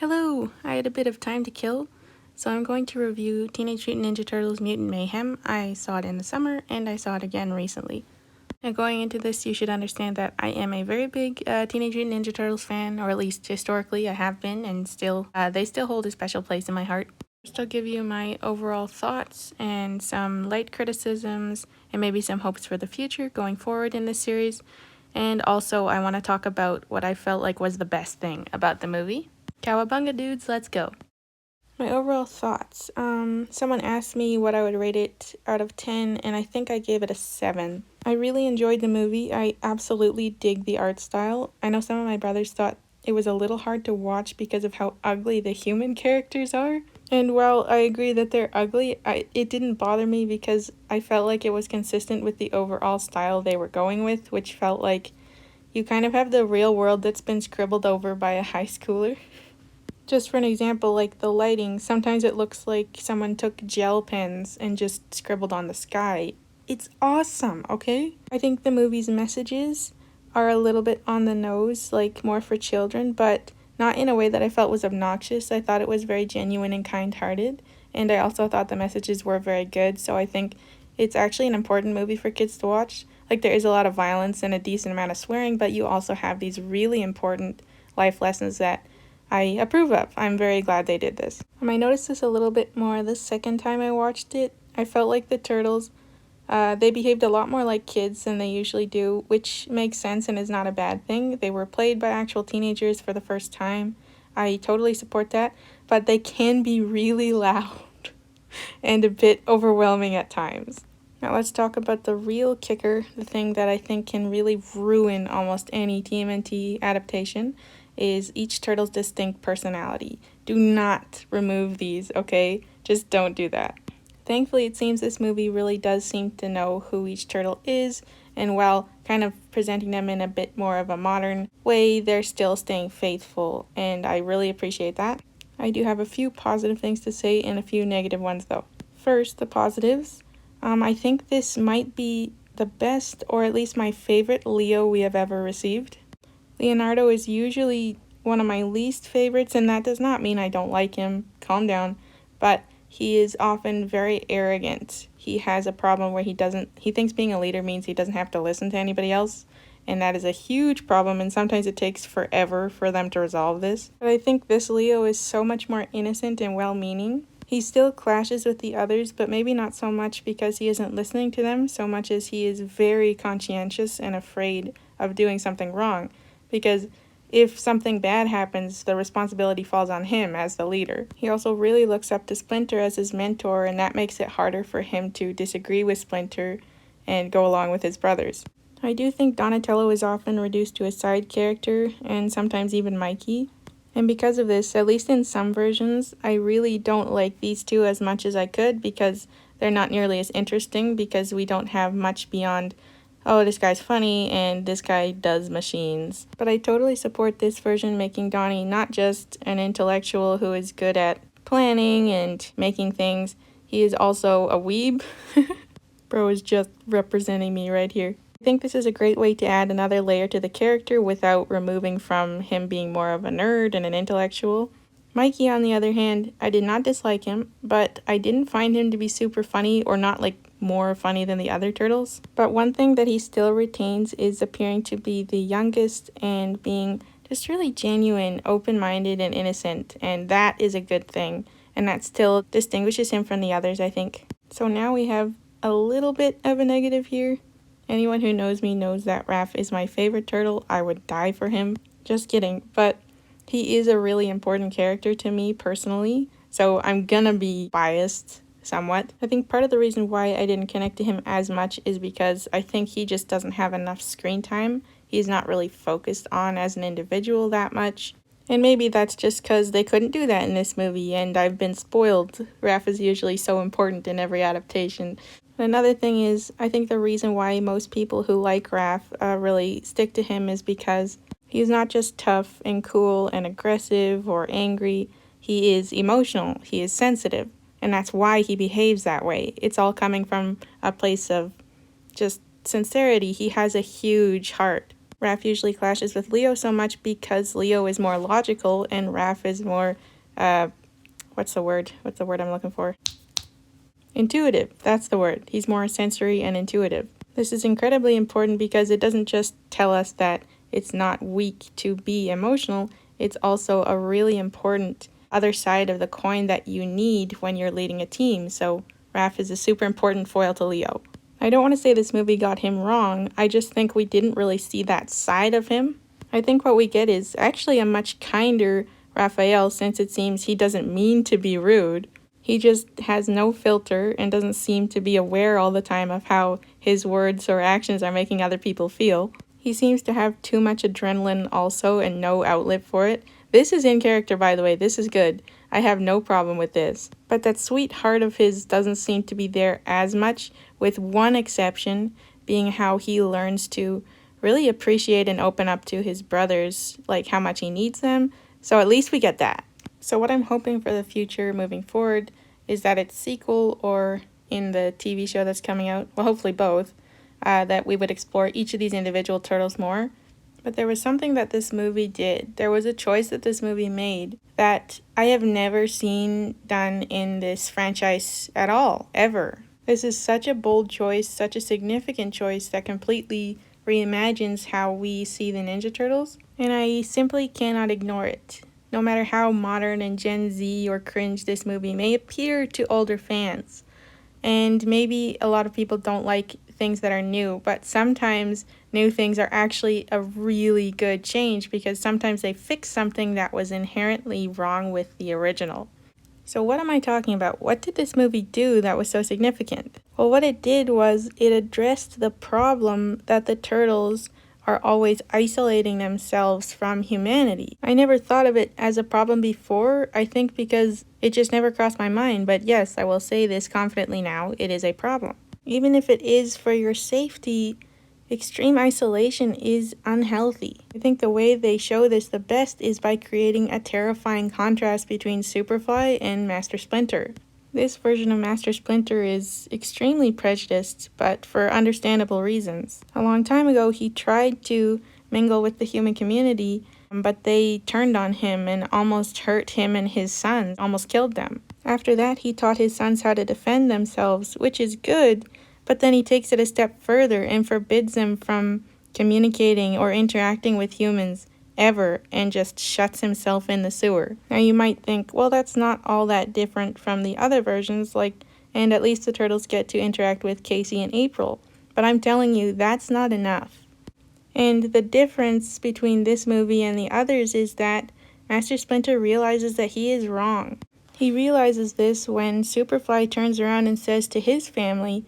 Hello! I had a bit of time to kill, so I'm going to review Teenage Mutant Ninja Turtles Mutant Mayhem. I saw it in the summer, and I saw it again recently. And going into this, you should understand that I am a very big Teenage Mutant Ninja Turtles fan, or at least historically I have been, and they still hold a special place in my heart. First, I'll give you my overall thoughts and some light criticisms, and maybe some hopes for the future going forward in this series. And also, I want to talk about what I felt like was the best thing about the movie. Cowabunga dudes, let's go. My overall thoughts. Someone asked me what I would rate it out of 10, and I think I gave it a 7. I really enjoyed the movie. I absolutely dig the art style. I know some of my brothers thought it was a little hard to watch because of how ugly the human characters are. And while I agree that they're ugly, it didn't bother me because I felt like it was consistent with the overall style they were going with, which felt like you kind of have the real world that's been scribbled over by a high schooler. Just for an example, like the lighting, sometimes it looks like someone took gel pens and just scribbled on the sky. It's awesome, okay? I think the movie's messages are a little bit on the nose, like more for children, but not in a way that I felt was obnoxious. I thought it was very genuine and kind-hearted, and I also thought the messages were very good, so I think it's actually an important movie for kids to watch. Like, there is a lot of violence and a decent amount of swearing, but you also have these really important life lessons that I approve of. I'm very glad they did this. I noticed this a little bit more the second time I watched it. I felt like the turtles, they behaved a lot more like kids than they usually do, which makes sense and is not a bad thing. They were played by actual teenagers for the first time. I totally support that, but they can be really loud and a bit overwhelming at times. Now let's talk about the real kicker, the thing that I think can really ruin almost any TMNT adaptation, is each turtle's distinct personality. Do not remove these, okay? Just don't do that. Thankfully, it seems this movie really does seem to know who each turtle is, and while kind of presenting them in a bit more of a modern way, they're still staying faithful, and I really appreciate that. I do have a few positive things to say and a few negative ones though. First, the positives. I think this might be the best, or at least my favorite, Leo we have ever received. Leonardo is usually one of my least favorites, and that does not mean I don't like him. Calm down. But he is often very arrogant. He has a problem where he thinks being a leader means he doesn't have to listen to anybody else, and that is a huge problem, and sometimes it takes forever for them to resolve this. But I think this Leo is so much more innocent and well-meaning. He still clashes with the others, but maybe not so much because he isn't listening to them so much as he is very conscientious and afraid of doing something wrong. Because if something bad happens, the responsibility falls on him as the leader. He also really looks up to Splinter as his mentor, and that makes it harder for him to disagree with Splinter and go along with his brothers. I do think Donatello is often reduced to a side character, and sometimes even Mikey. And because of this, at least in some versions, I really don't like these two as much as I could because they're not nearly as interesting because we don't have much beyond, oh, this guy's funny and this guy does machines. But I totally support this version making Donnie not just an intellectual who is good at planning and making things, he is also a weeb. Bro is just representing me right here. I think this is a great way to add another layer to the character without removing from him being more of a nerd and an intellectual. Mikey, on the other hand, I did not dislike him, but I didn't find him to be super funny or not like more funny than the other turtles. But one thing that he still retains is appearing to be the youngest and being just really genuine, open-minded, and innocent, and that is a good thing, and that still distinguishes him from the others, I think. So now we have a little bit of a negative here. Anyone who knows me knows that Raph is my favorite turtle. I would die for him. Just kidding, but he is a really important character to me personally, so I'm gonna be biased somewhat. I think part of the reason why I didn't connect to him as much is because I think he just doesn't have enough screen time. He's not really focused on as an individual that much. And maybe that's just because they couldn't do that in this movie, and I've been spoiled. Raph is usually so important in every adaptation. Another thing is, I think the reason why most people who like Raph really stick to him is because he's not just tough and cool and aggressive or angry. He is emotional, he is sensitive, and that's why he behaves that way. It's all coming from a place of just sincerity. He has a huge heart. Raph usually clashes with Leo so much because Leo is more logical and Raph is more, what's the word I'm looking for? Intuitive, that's the word. He's more sensory and intuitive. This is incredibly important because it doesn't just tell us that it's not weak to be emotional, it's also a really important other side of the coin that you need when you're leading a team. So Raph is a super important foil to Leo. I don't want to say this movie got him wrong, I just think we didn't really see that side of him. I think what we get is actually a much kinder Raphael, since it seems he doesn't mean to be rude. He just has no filter and doesn't seem to be aware all the time of how his words or actions are making other people feel. He seems to have too much adrenaline also and no outlet for it. This is in character, by the way. This is good. I have no problem with this. But that sweet heart of his doesn't seem to be there as much, with one exception being how he learns to really appreciate and open up to his brothers, like how much he needs them. So at least we get that. So what I'm hoping for the future moving forward is that its sequel or in the TV show that's coming out, well, hopefully both, that we would explore each of these individual turtles more. But there was something that this movie did. There was a choice that this movie made that I have never seen done in this franchise at all, ever. This is such a bold choice, such a significant choice that completely reimagines how we see the Ninja Turtles, and I simply cannot ignore it. No matter how modern and Gen Z or cringe this movie may appear to older fans. And maybe a lot of people don't like things that are new, but sometimes new things are actually a really good change because sometimes they fix something that was inherently wrong with the original. So what am I talking about? What did this movie do that was so significant? Well, what it did was it addressed the problem that the Turtles are always isolating themselves from humanity. I never thought of it as a problem before, I think because it just never crossed my mind, but yes, I will say this confidently now, it is a problem. Even if it is for your safety, extreme isolation is unhealthy. I think the way they show this the best is by creating a terrifying contrast between Superfly and Master Splinter. This version of Master Splinter is extremely prejudiced, but for understandable reasons. A long time ago, he tried to mingle with the human community, but they turned on him and almost hurt him and his sons, almost killed them. After that, he taught his sons how to defend themselves, which is good, but then he takes it a step further and forbids them from communicating or interacting with humans ever and just shuts himself in the sewer. Now you might think, well, that's not all that different from the other versions, and at least the Turtles get to interact with Casey and April. But I'm telling you, that's not enough. And the difference between this movie and the others is that Master Splinter realizes that he is wrong. He realizes this when Superfly turns around and says to his family,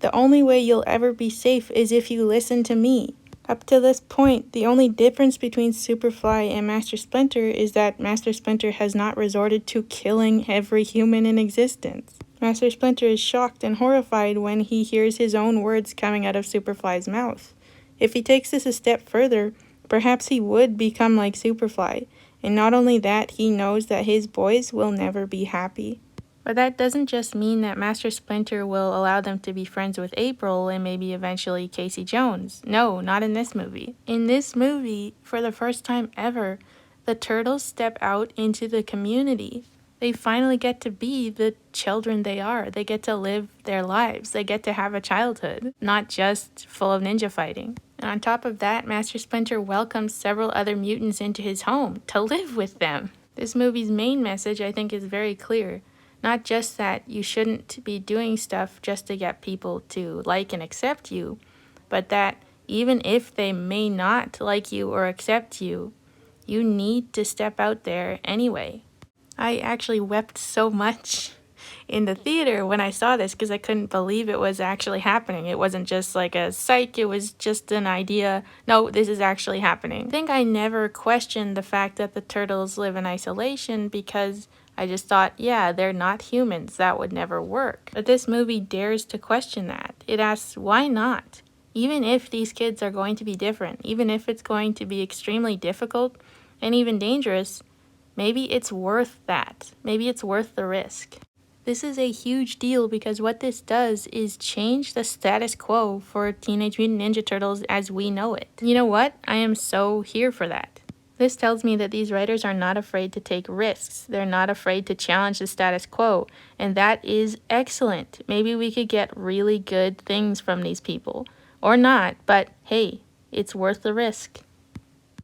"The only way you'll ever be safe is if you listen to me." Up to this point, the only difference between Superfly and Master Splinter is that Master Splinter has not resorted to killing every human in existence. Master Splinter is shocked and horrified when he hears his own words coming out of Superfly's mouth. If he takes this a step further, perhaps he would become like Superfly, and not only that, he knows that his boys will never be happy. But that doesn't just mean that Master Splinter will allow them to be friends with April and maybe eventually Casey Jones. No, not in this movie. In this movie, for the first time ever, the Turtles step out into the community. They finally get to be the children they are. They get to live their lives. They get to have a childhood, not just full of ninja fighting. And on top of that, Master Splinter welcomes several other mutants into his home to live with them. This movie's main message, I think, is very clear. Not just that you shouldn't be doing stuff just to get people to like and accept you, but that even if they may not like you or accept you, you need to step out there anyway. I actually wept so much in the theater when I saw this because I couldn't believe it was actually happening. It wasn't just like a psych, it was just an idea. No, this is actually happening. I think I never questioned the fact that the Turtles live in isolation because I just thought, yeah, they're not humans. That would never work. But this movie dares to question that. It asks, why not? Even if these kids are going to be different, even if it's going to be extremely difficult and even dangerous, maybe it's worth that. Maybe it's worth the risk. This is a huge deal because what this does is change the status quo for Teenage Mutant Ninja Turtles as we know it. You know what? I am so here for that. This tells me that these writers are not afraid to take risks. They're not afraid to challenge the status quo, and that is excellent. Maybe we could get really good things from these people. Or not, but hey, it's worth the risk.